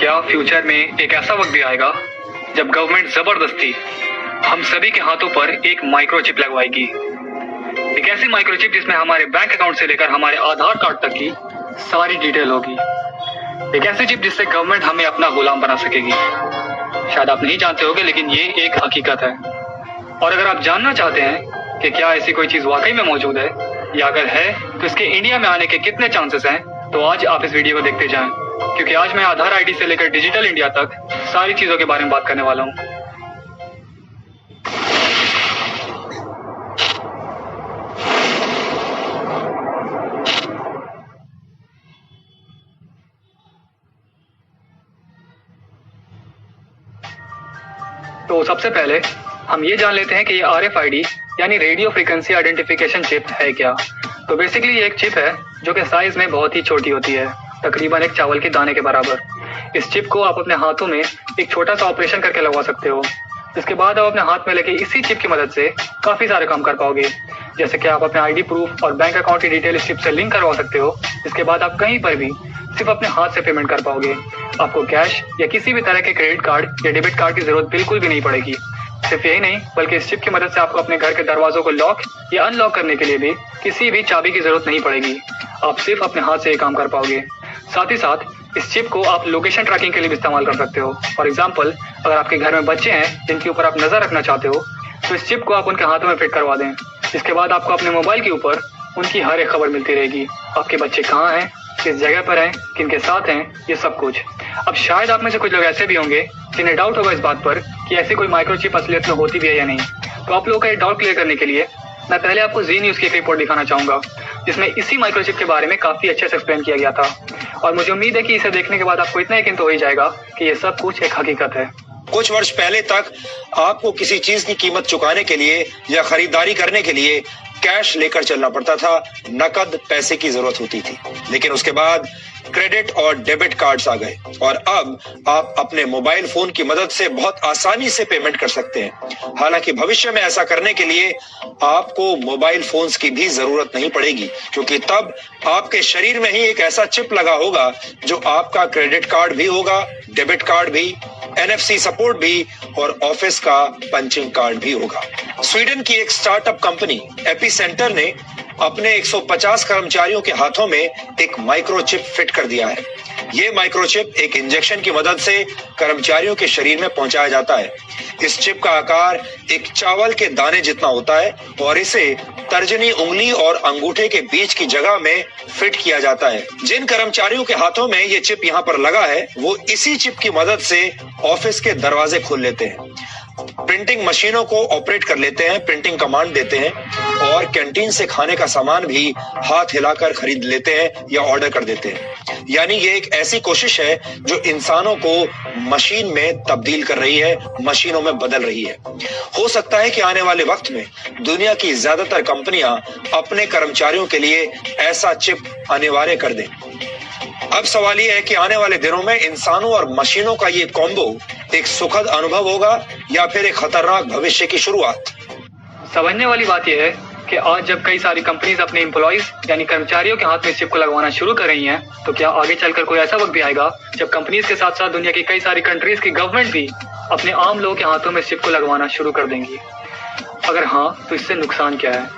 क्या फ्यूचर में एक ऐसा वक्त भी आएगा जब गवर्नमेंट जबरदस्ती हम सभी के हाथों पर एक माइक्रोचिप लगवाएगी। एक ऐसी माइक्रोचिप जिसमें हमारे बैंक अकाउंट से लेकर हमारे आधार कार्ड तक की सारी डिटेल होगी। एक ऐसी चिप जिससे गवर्नमेंट हमें अपना गुलाम बना सकेगी। शायद आप नहीं जानते होंगे, लेकिन ये एक हकीकत है। और अगर आप जानना चाहते हैं कि क्या ऐसी कोई चीज वाकई में मौजूद है, या अगर है तो इसके इंडिया में आने के कितने चांसेस हैं, तो आज आप इस वीडियो को देखते जाएं, क्योंकि आज मैं आधार आईडी से लेकर डिजिटल इंडिया तक सारी चीजों के बारे में बात करने वाला हूं। तो सबसे पहले हम ये जान लेते हैं कि ये RFID यानी रेडियो फ्रीक्वेंसी आइडेंटिफिकेशन चिप है क्या। तो बेसिकली ये एक चिप है जो कि साइज में बहुत ही छोटी होती है, तकरीबन एक चावल के दाने के बराबर। इस चिप को आप अपने हाथों में एक छोटा सा ऑपरेशन करके लगवा सकते हो, जिसके बाद आप अपने हाथ में लेके इसी चिप की मदद से काफी सारे काम कर पाओगे। जैसे कि आप अपने ID प्रूफ और बैंक अकाउंट की डिटेल इस चिप से लिंक करवा सकते हो, जिसके बाद आप कहीं पर भी सिर्फ अपने हाथ से पेमेंट कर पाओगे। आपको कैश या किसी भी तरह के क्रेडिट कार्ड या डेबिट कार्ड की जरूरत बिल्कुल भी नहीं पड़ेगी। सिर्फ यही नहीं, बल्कि इस चिप की मदद से आपको अपने घर के दरवाजों को लॉक या अनलॉक करने के लिए भी किसी भी चाबी की जरूरत नहीं पड़ेगी। आप सिर्फ अपने हाथ से ये काम कर पाओगे। साथ ही साथ इस चिप को आप लोकेशन ट्रैकिंग के लिए भी इस्तेमाल कर सकते हो। फॉर एग्जाम्पल, अगर आपके घर में बच्चे हैं जिनके ऊपर आप नजर रखना चाहते हो, तो इस चिप को आप उनके हाथों में फिट करवा दें। इसके बाद आपको अपने मोबाइल के ऊपर उनकी हर एक खबर मिलती रहेगी। आपके बच्चे कहाँ हैं, किस जगह पर हैं, किनके साथ हैं, ये सब कुछ। अब शायद आप में से कुछ लोग ऐसे भी होंगे जिन्हें डाउट होगा इस बात पर कि ऐसी कोई माइक्रोचिप असलियत में होती भी है या नहीं। तो आप लोगों का ये डाउट क्लियर करने के लिए मैं पहले आपको जी न्यूज़ की एक रिपोर्ट दिखाना चाहूंगा, जिसमें इसी माइक्रोचिप के बारे में काफी अच्छे से एक्सप्लेन किया गया था। और मुझे उम्मीद है कि इसे देखने के बाद आपको इतना यकीन तो हो ही जाएगा कि ये सब कुछ एक हकीकत है। कुछ वर्ष पहले तक आपको किसी चीज की कीमत चुकाने के लिए या खरीदारी करने के लिए कैश लेकर चलना पड़ता था, नकद पैसे की जरूरत होती थी। लेकिन उसके बाद क्रेडिट और डेबिट कार्ड्स आ गए और अब आप अपने मोबाइल फोन की मदद से बहुत आसानी से पेमेंट कर सकते हैं। हालांकि भविष्य में ऐसा करने के लिए आपको मोबाइल फोन्स की भी जरूरत नहीं पड़ेगी, क्योंकि तब आपके शरीर में ही एक ऐसा चिप लगा होगा जो आपका क्रेडिट कार्ड भी होगा, डेबिट कार्ड भी, NFC सपोर्ट भी और ऑफिस का पंचिंग कार्ड भी होगा। स्वीडन की एक स्टार्टअप कंपनी एपिसेंटर ने अपने 150 कर्मचारियों के हाथों में एक माइक्रोचिप फिट कर दिया है। ये माइक्रोचिप एक इंजेक्शन की मदद से कर्मचारियों के शरीर में पहुंचाया जाता है। इस चिप का आकार एक चावल के दाने जितना होता है और इसे तर्जनी उंगली और अंगूठे के बीच की जगह में फिट किया जाता है। जिन कर्मचारियों के हाथों में ये चिप यहाँ पर लगा है, वो इसी चिप की मदद से ऑफिस के दरवाजे खोल लेते हैं, प्रिंटिंग मशीनों को ऑपरेट कर लेते हैं, प्रिंटिंग कमांड देते हैं और कैंटीन से खाने का सामान भी हाथ हिलाकर खरीद लेते हैं या ऑर्डर कर देते हैं। यानी ये एक ऐसी कोशिश है जो इंसानों को मशीन में तब्दील कर रही है, मशीनों में बदल रही है। हो सकता है कि आने वाले वक्त में दुनिया की ज्यादातर कंपनियां अपने कर्मचारियों के लिए ऐसा चिप अनिवार्य कर दें। अब सवाल यह है कि आने वाले दिनों में इंसानों और मशीनों का ये कॉम्बो एक सुखद अनुभव होगा या फिर एक खतरनाक भविष्य की शुरुआत। समझने वाली बात यह है कि आज जब कई सारी कंपनीज अपने एम्प्लॉइज यानी कर्मचारियों के हाथ में चिप को लगवाना शुरू कर रही हैं, तो क्या आगे चलकर कोई ऐसा वक्त भी आएगा जब कंपनीज के साथ साथ दुनिया की कई सारी कंट्रीज की गवर्नमेंट भी अपने आम लोगों के हाथों में चिप को लगवाना शुरू कर देंगी? अगर हाँ, तो इससे नुकसान क्या है?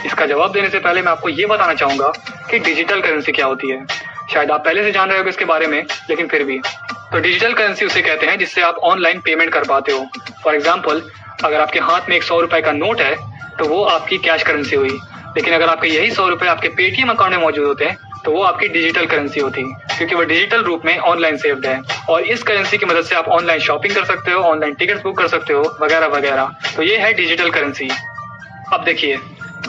इसका जवाब देने से पहले मैं आपको ये बताना चाहूंगा कि डिजिटल करेंसी क्या होती है। शायद आप पहले से जान रहे हो इसके बारे में, लेकिन फिर भी। तो डिजिटल करेंसी उसे कहते हैं जिससे आप ऑनलाइन पेमेंट कर पाते हो। फॉर एग्जाम्पल, अगर आपके हाथ में एक 100 रुपए का नोट है तो वो आपकी कैश करेंसी हुई। लेकिन अगर आपके यही 100 रुपए आपके पेटीएम अकाउंट में मौजूद होते हैं तो वो आपकी डिजिटल करेंसी होती, क्योंकि वो डिजिटल रूप में ऑनलाइन सेव्ड है। और इस करेंसी की मदद से आप ऑनलाइन शॉपिंग कर सकते हो, ऑनलाइन टिकट बुक कर सकते हो, वगैरह वगैरह। तो ये है डिजिटल करेंसी। अब देखिए,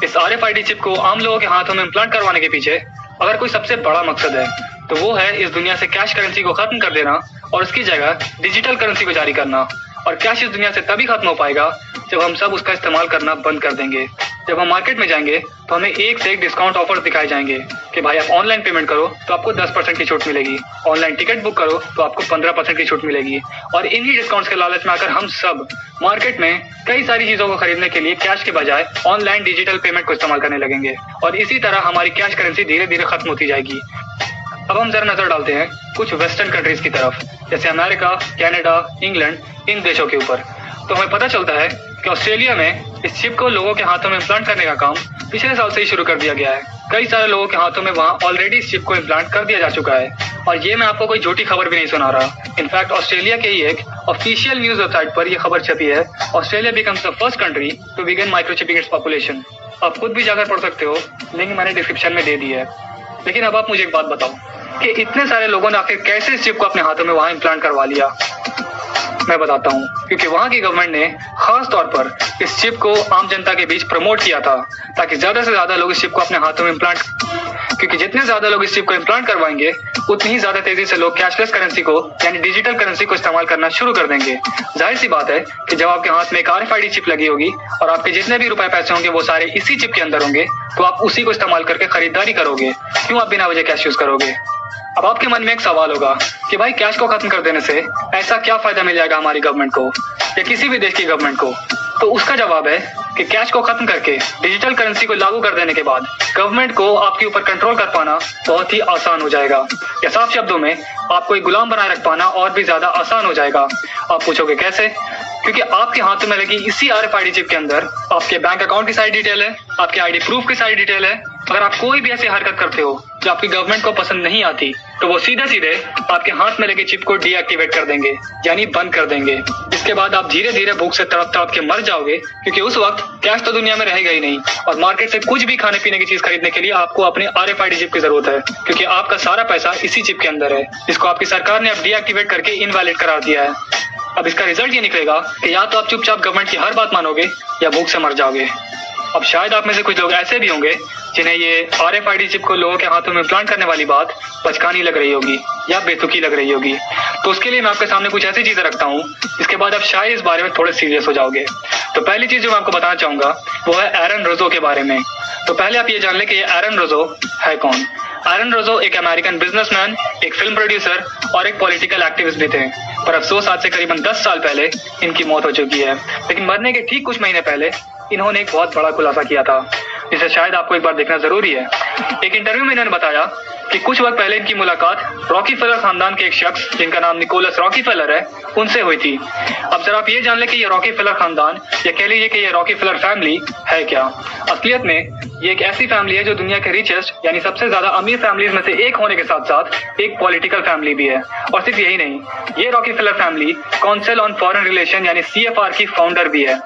इस RFID चिप को आम लोगों के हाथों में इम्प्लांट करवाने के पीछे अगर कोई सबसे बड़ा मकसद है तो वो है इस दुनिया से कैश करेंसी को खत्म कर देना और उसकी जगह डिजिटल करेंसी को जारी करना। और कैश इस दुनिया से तभी खत्म हो पाएगा जब हम सब उसका इस्तेमाल करना बंद कर देंगे। जब हम मार्केट में जाएंगे तो हमें एक से एक डिस्काउंट ऑफर्स दिखाए जाएंगे कि भाई आप ऑनलाइन पेमेंट करो तो आपको 10% की छूट मिलेगी, ऑनलाइन टिकट बुक करो तो आपको 15% की छूट मिलेगी। और इन्हीं डिस्काउंट्स के लालच में आकर हम सब मार्केट में कई सारी चीजों को खरीदने के लिए कैश के बजाय ऑनलाइन डिजिटल पेमेंट को इस्तेमाल करने लगेंगे और इसी तरह हमारी कैश करेंसी धीरे धीरे खत्म होती जाएगी। अब हम जरा नजर डालते हैं कुछ वेस्टर्न कंट्रीज की तरफ, जैसे अमेरिका, कनाडा, इंग्लैंड, इन देशों के ऊपर। तो हमें पता चलता है कि ऑस्ट्रेलिया में इस चिप को लोगों के हाथों में इम्प्लांट करने का काम पिछले साल से ही शुरू कर दिया गया है। कई सारे लोगों के हाथों में वहाँ ऑलरेडी इस चिप को इम्प्लांट कर दिया जा चुका है, और ये मैं आपको कोई झूठी खबर भी नहीं सुना रहा। इनफैक्ट ऑस्ट्रेलिया के ही एक ऑफिशियल न्यूज वेबसाइट पर यह खबर छपी है, Australia becomes the first country to begin microchipping its population. आप खुद भी जाकर पढ़ सकते हो, लिंक मैंने डिस्क्रिप्शन में दे दी है। लेकिन अब आप मुझे एक बात बताओ कि इतने सारे लोगों ने आखिर कैसे इस चिप को अपने हाथों में वहां इम्प्लांट करवा लिया। मैं बताता हूँ, क्योंकि वहां की गवर्नमेंट ने खास तौर पर इस चिप को आम जनता के बीच प्रमोट किया था, ताकि ज्यादा से ज्यादा लोग इस चिप को अपने हाथों में इम्प्लांट, क्योंकि जितने ज्यादा लोग इस चिप को इम्प्लांट करवाएंगे उतनी ही ज्यादा तेजी से लोग कैशलेस करेंसी को यानी डिजिटल करेंसी को इस्तेमाल करना शुरू कर देंगे। जाहिर सी बात है कि जब आपके हाथ में एक RFID चिप लगी होगी और आपके जितने भी रुपए पैसे होंगे वो सारे इसी चिप के अंदर होंगे, तो आप उसी को इस्तेमाल करके खरीदारी करोगे। क्यों आप बिना वजह कैश यूज करोगे? अब आपके मन में एक सवाल होगा कि भाई कैश को खत्म कर देने से ऐसा क्या फायदा मिल जाएगा हमारी गवर्नमेंट को या किसी भी देश की गवर्नमेंट को? तो उसका जवाब है कि कैश को खत्म करके डिजिटल करेंसी को लागू कर देने के बाद गवर्नमेंट को आपके ऊपर कंट्रोल कर पाना बहुत ही आसान हो जाएगा, या साफ शब्दों में आपको एक गुलाम बनाए रख पाना और भी ज्यादा आसान हो जाएगा। आप पूछोगे कैसे? क्योंकि आपके हाथ में लगी इसी RFID चिप के अंदर आपके बैंक अकाउंट की सारी डिटेल है, आपके ID प्रूफ की सारी डिटेल है। अगर आप कोई भी ऐसी हरकत करते हो जो आपकी गवर्नमेंट को पसंद नहीं आती, तो वो सीधे सीधे आपके हाथ में लगे चिप को डीएक्टिवेट कर देंगे, यानी बंद कर देंगे। इसके बाद आप धीरे धीरे भूख से तड़प तड़प के मर जाओगे, क्योंकि उस वक्त कैश तो दुनिया में रहेगा ही नहीं, और मार्केट से कुछ भी खाने पीने की चीज खरीदने के लिए आपको अपने RFID चिप की जरूरत है, क्योंकि आपका सारा पैसा इसी चिप के अंदर है, जिसको आपकी सरकार ने अब डीएक्टिवेट करके इनवैलिड करार दिया है। अब इसका रिजल्ट ये निकलेगा कि या तो आप चुपचाप गवर्नमेंट की हर बात मानोगे या भूख से मर जाओगे। अब शायद आप में से कुछ लोग ऐसे भी होंगे जिन्हें ये RFID चिप को लोगों के हाथों में इम्प्लांट करने वाली बात बचकानी लग रही होगी या बेतुकी लग रही होगी। तो उसके लिए मैं आपके सामने कुछ ऐसी चीजें रखता हूँ, इसके बाद आप शायद इस बारे में थोड़े सीरियस हो जाओगे। तो पहली चीज जो मैं आपको बताना चाहूंगा वो है एरन रोजो के बारे में। तो पहले आप ये जान ले कि ये एरन रोजो है कौन। एरन रोजो एक अमेरिकन बिजनेसमैन, एक फिल्म प्रोड्यूसर और एक पॉलिटिकल एक्टिविस्ट भी थे, पर अफसोस आज से करीबन 10 साल पहले इनकी मौत हो चुकी है। लेकिन मरने के ठीक कुछ महीने पहले इन्होंने एक बहुत बड़ा खुलासा किया था, जिसे शायद आपको एक बार देखना जरूरी है। एक इंटरव्यू में इन्होंने बताया कि कुछ वक्त पहले इनकी मुलाकात रॉकीफेलर खानदान के एक शख्स जिनका नाम निकोलस रॉकीफेलर है उनसे हुई थी। अब जरा आप ये जान ले कि ये रॉकीफेलर खानदान या कह लीजिए कि ये रॉकीफेलर फैमिली है क्या। असलियत में ये एक ऐसी फैमिली है जो दुनिया के रिचेस्ट यानी सबसे ज्यादा अमीर फैमिलीज में से एक होने के साथ साथ एक पॉलिटिकल फैमिली भी है। और सिर्फ यही नहीं, ये Rockefeller family council on foreign relation यानी CFR की फाउंडर भी है।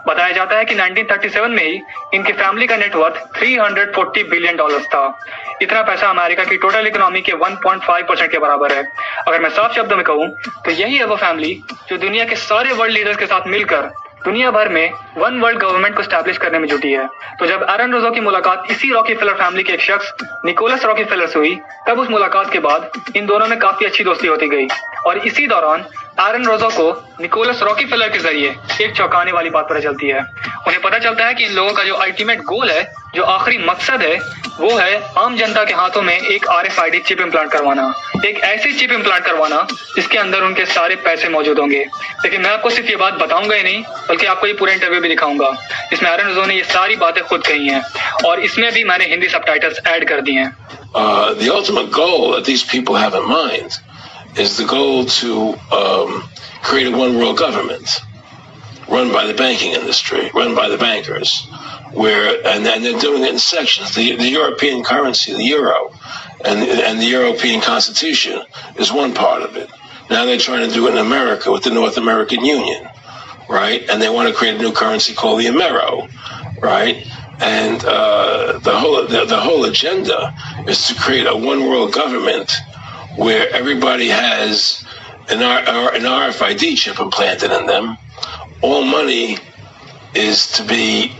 बताया जाता है कि 1937 में ही इनकी फैमिली का नेटवर्थ $340 बिलियन था। इतना पैसा अमेरिका की टोटल इकोनॉमी के 1.5% के बराबर है। अगर मैं साफ शब्दों में कहूँ तो यही है वो फैमिली जो दुनिया के सारे वर्ल्ड लीडर्स के साथ मिलकर दुनिया भर में वन वर्ल्ड गवर्नमेंट को स्टैब्लिश करने में जुटी है। तो जब एरन रोजो की मुलाकात इसी रॉकीफेलर फैमिली के एक शख्स निकोलस रॉकीफेलर से हुई, तब उस मुलाकात के बाद इन दोनों में काफी अच्छी दोस्ती होती गई, और इसी दौरान एरन रोजो को निकोलस रॉकीफेलर के जरिए एक चौंकाने वाली बात पता चलती है। उन्हें पता चलता है कि इन लोगों का जो अल्टीमेट गोल है, जो आखिरी मकसद है, वो है आम जनता के हाथों में एक RFID चिप इम्प्लांट करवाना, एक ऐसी चिप इम्प्लांट करवाना जिसके अंदर उनके सारे पैसे मौजूद होंगे। लेकिन मैं आपको सिर्फ ये बात बताऊंगा ही नहीं, बल्कि आपको ये पूरा इंटरव्यू भी दिखाऊंगा जिसमें एरन रोजो ने ये सारी बातें खुद कही हैं, और इसमें भी मैंने हिंदी सबटाइटल्स ऐड कर दिए हैं। The ultimate goal that these people have in mind is the goal to create a one world government run by the banking industry, run by the bankers, and they're doing it in sections. The European currency, the euro, and the European Constitution is one part of it. Now they're trying to do it in America with the North American Union, right? And they want to create a new currency called the Amero, right? And the whole agenda is to create a one world government where everybody has an RFID chip implanted in them. All money is to be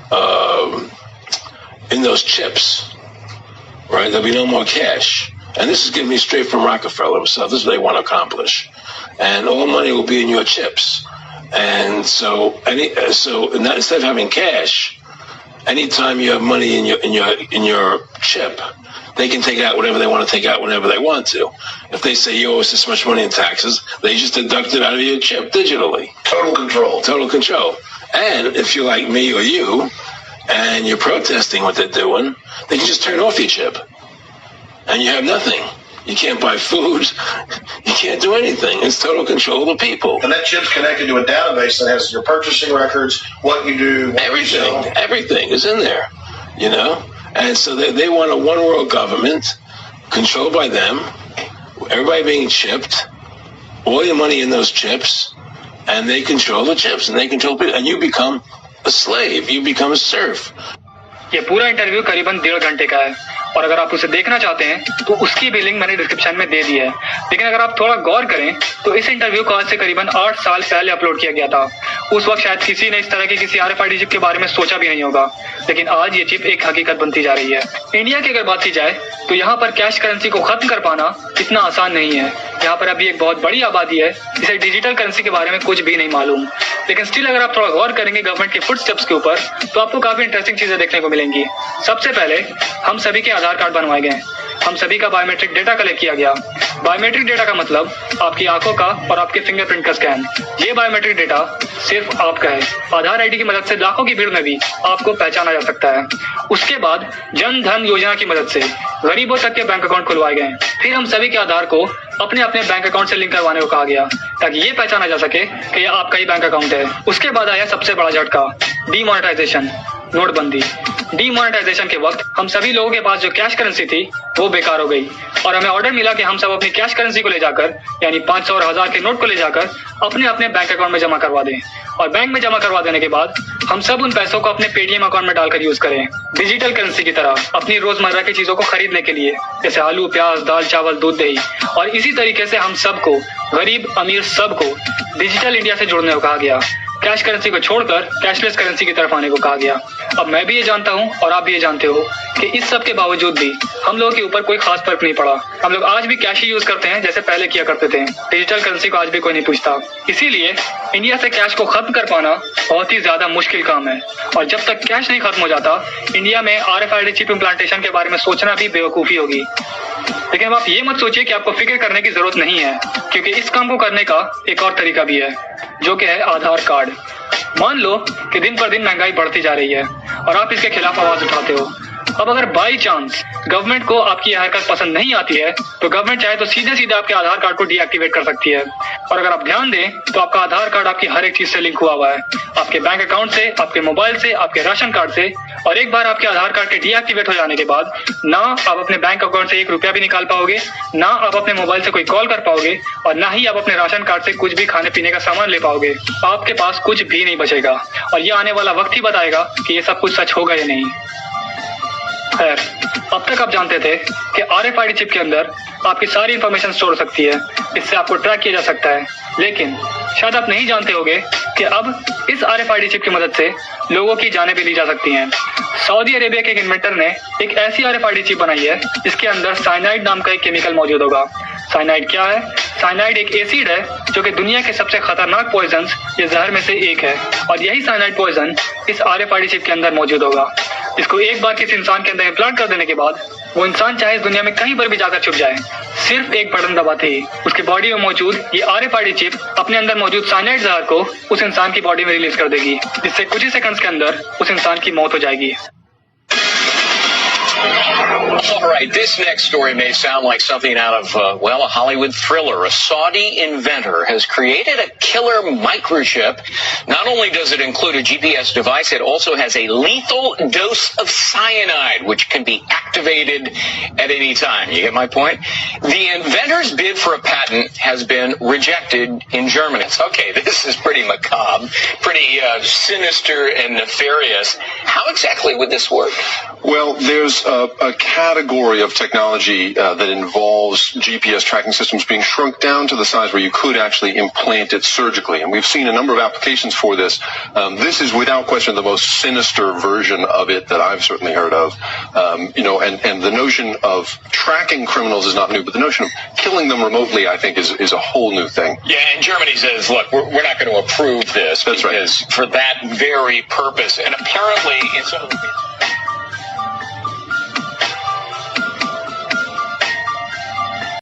in those chips, right? There'll be no more cash. And this is giving me straight from Rockefeller himself. This is what they want to accomplish. And all money will be in your chips. And so instead of having cash, anytime you have money in your chip, they can take out whatever they want to take out whenever they want to. If they say you owe us this much money in taxes, they just deduct it out of your chip digitally. Total control. Total control. And if you're like me or you, and you're protesting what they're doing, they can just turn off your chip. And you have nothing. You can't buy food. You can't do anything. It's total control of the people. And that chip's connected to a database that has your purchasing records, what you do, what Everything. you sell. Everything is in there, you know? And so they want a one world government controlled by them, everybody being chipped, all your money in those chips, and they control the chips, and they control people, and you become a slave, you become a serf. ये पूरा interview करीबन 1.5 घंटे का है और अगर आप उसे देखना चाहते हैं तो उसकी भी लिंक मैंने डिस्क्रिप्शन में दे दी है। लेकिन अगर आप थोड़ा गौर करें तो इस इंटरव्यू को आज से करीबन 8 साल पहले अपलोड किया गया था। उस वक्त शायद किसी ने इस तरह की किसी RFID चिप के बारे में सोचा भी नहीं होगा, लेकिन आज ये चिप एक हकीकत बनती जा रही है। इंडिया की अगर बात की जाए तो यहाँ पर कैश करेंसी को खत्म कर पाना इतना आसान नहीं है। यहाँ पर अभी एक बहुत बड़ी आबादी है जिसे डिजिटल करेंसी के बारे में कुछ भी नहीं मालूम, लेकिन स्टिल अगर आप थोड़ा गौर करेंगे गवर्नमेंट के फुटस्टेप्स के ऊपर तो आपको काफी इंटरेस्टिंग चीजें देखने को मिलेंगी। सबसे पहले हम सभी के आधार कार्ड बनवाए गए, हम सभी का बायोमेट्रिक डेटा कलेक्ट किया गया। बायोमेट्रिक डेटा का मतलब आपकी आंखों का और आपके फिंगरप्रिंट का स्कैन। ये बायोमेट्रिक डेटा सिर्फ आपका है। आधार आईडी की मदद से लाखों की भीड़ में भी आपको पहचाना जा सकता है। उसके बाद जन धन योजना की मदद से गरीबों तक के बैंक अकाउंट खुलवाए गए। फिर हम सभी के आधार को अपने अपने बैंक अकाउंट से लिंक करवाने को कहा गया ताकि ये पहचाना जा सके कि यह आपका ही बैंक अकाउंट है। उसके बाद आया सबसे बड़ा झटका, डीमोनेटाइजेशन, नोटबंदी। डीमोनेटाइजेशन के वक्त हम सभी लोगों के पास जो कैश करेंसी थी वो बेकार हो गई और हमें ऑर्डर मिला कि हम सब अपनी कैश करेंसी को ले जाकर यानी 500 और 1000 के नोट को ले जाकर अपने अपने बैंक अकाउंट में जमा करवा दें और बैंक में जमा करवा देने के बाद हम सब उन पैसों को अपने पेटीएम अकाउंट में डालकर यूज करें डिजिटल करेंसी की तरह अपनी रोजमर्रा की चीजों को खरीदने के लिए, जैसे आलू, प्याज, दाल, चावल, दूध, दही। और इसी तरीके से हम सबको, गरीब अमीर सबको डिजिटल इंडिया से जुड़ने को कहा गया। कैश करेंसी को छोड़कर कैशलेस करेंसी की तरफ आने को कहा गया। अब मैं भी ये जानता हूँ और आप भी ये जानते हो कि इस सब के बावजूद भी हम लोगों के ऊपर कोई खास फर्क नहीं पड़ा। हम लोग आज भी कैश ही यूज करते हैं जैसे पहले किया करते थे। डिजिटल करेंसी को आज भी कोई नहीं पूछता। इसीलिए इंडिया से कैश को खत्म कर पाना बहुत ही ज्यादा मुश्किल काम है और जब तक कैश नहीं खत्म हो जाता इंडिया में RFID चिप इम्प्लांटेशन के बारे में सोचना भी बेवकूफी होगी। लेकिन अब आप ये मत सोचिए कि आपको फिक्र करने की जरूरत नहीं है, क्योंकि इस काम को करने का एक और तरीका भी है जो कि है आधार कार्ड। मान लो कि दिन पर दिन महंगाई बढ़ती जा रही है और आप इसके खिलाफ आवाज उठाते हो। अब अगर बाई चांस गवर्नमेंट को आपकी यह हरकत पसंद नहीं आती है तो गवर्नमेंट चाहे तो सीधे सीधे आपके आधार कार्ड को डीएक्टिवेट कर सकती है। और अगर आप ध्यान दें तो आपका आधार कार्ड आपकी हर एक चीज से लिंक हुआ हुआ है, आपके बैंक अकाउंट से, आपके मोबाइल से, आपके राशन कार्ड से। और एक बार आपके आधार कार्ड के डीएक्टिवेट हो जाने के बाद ना आप अपने बैंक अकाउंट से 1 रुपया भी निकाल पाओगे, ना आप अपने मोबाइल से कोई कॉल कर पाओगे और ना ही आप अपने राशन कार्ड से कुछ भी खाने पीने का सामान ले पाओगे। आपके पास कुछ भी नहीं बचेगा और ये आने वाला वक्त ही बताएगा कि ये सब कुछ सच होगा या नहीं। खैर, अब तक आप जानते थे कि RFID चिप के अंदर आपकी सारी इंफॉर्मेशन स्टोर हो सकती है, इससे आपको ट्रैक किया जा सकता है। लेकिन शायद आप नहीं जानते होंगे कि अब इस RFID चिप की मदद से लोगों की जानें भी ली जा सकती हैं। सऊदी अरेबिया के एक इन्वेंटर ने एक ऐसी RFID चिप बनाई है जिसके अंदर साइनाइड नाम का एक केमिकल मौजूद होगा। साइनाइड क्या है? साइनाइड एक एसिड है जो कि दुनिया के सबसे खतरनाक पॉइजन या जहर में से एक है और यही साइनाइड पॉइजन इस RFID चिप के अंदर मौजूद होगा। इसको एक बार किसी इंसान के अंदर इम्प्लांट कर देने के बाद वो इंसान चाहे इस दुनिया में कहीं पर भी जाकर छुप जाए, सिर्फ एक बटन दबाते ही उसकी बॉडी में मौजूद ये RFID चिप अपने अंदर मौजूद साइनाइड जहर को उस इंसान की बॉडी में रिलीज कर देगी, जिससे कुछ ही सेकंड्स के अंदर उस इंसान की मौत हो जाएगी। All right, this next story may sound like something out of, a Hollywood thriller. A Saudi inventor has created a killer microchip. Not only does it include a GPS device, it also has a lethal dose of cyanide, which can be activated at any time. You get my point? The inventor's bid for a patent has been rejected in Germany. Okay, this is pretty macabre, pretty sinister and nefarious. How exactly would this work? Well, there's a category of technology that involves GPS tracking systems being shrunk down to the size where you could actually implant it surgically. And we've seen a number of applications for this. This is without question the most sinister version of it that I've certainly heard of. And the notion of tracking criminals is not new, but the notion of killing them remotely, I think, is a whole new thing. Yeah, and Germany says, look, we're not going to approve this. That's because right. For that very purpose. And apparently in some of the